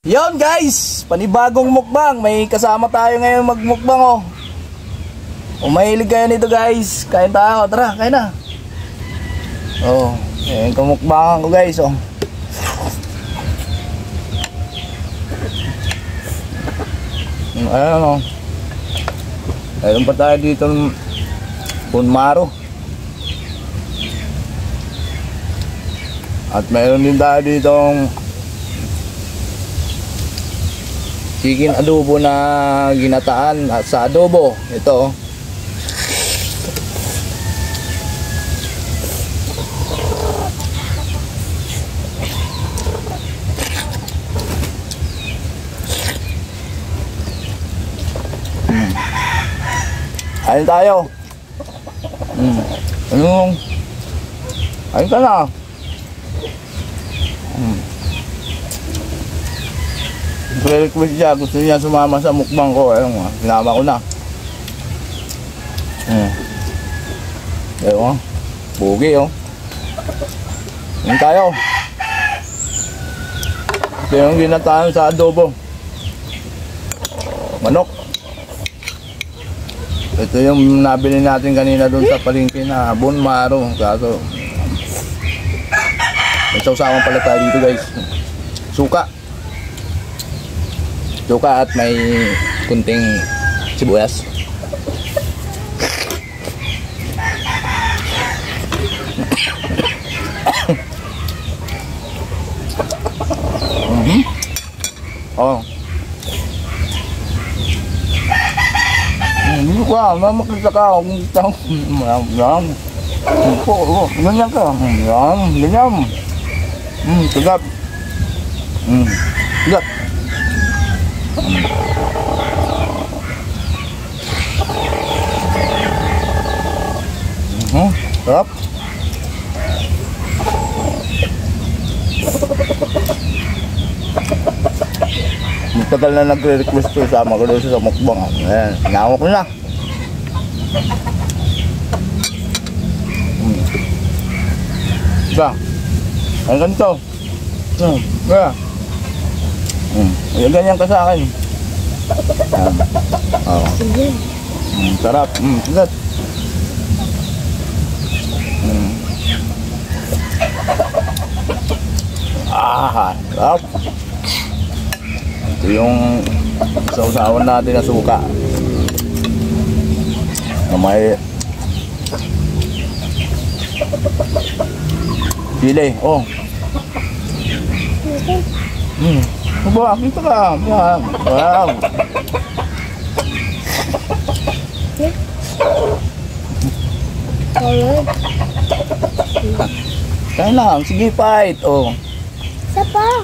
Yon guys, panibagong mukbang. May kasama tayo ngayon magmukbang oh. Kung mahilig kayo nito guys, kain tayo. Tara, kain na. Oh, ayan kumukbangan ko guys oh. Ayan oh. Ayun pa tayo dito ng Bunmaro. At mayroon din tayo dito chicken adobo na ginataan at sa adobo. Ito oh. Ayun tayo. Ayun. Ayun ka na. Request siya, gusto niya sumama sa mukbang ko. Ayun, sinama ko na. Ayun, bugi oh. Ayun tayo. Ito yung ginataan sa adobo. Manok. Ito yung nabili natin kanina doon sa palengke na Bunmaro. Kaso may sausawan pala tayo dito guys. Suka. Suka at may kunting sibuyas. Oh. Wow, mamakita ka. Yan. Ganyan ka. Yan. Ganyan. Tigat. Tigat. Sarap. Matagal na nagre-request ko sama ko doon sa mukbang. Ayan, sinama ko na. Diba? Ang ganito. Diba? Ayan, ganyan ka sa akin. Sarap. Sigat. Sarap. Ito yung sausawan natin na suka na may sili. Oh. Ba, kita ka. Wow. Kaya lang, sige fight. Oh. Sapa.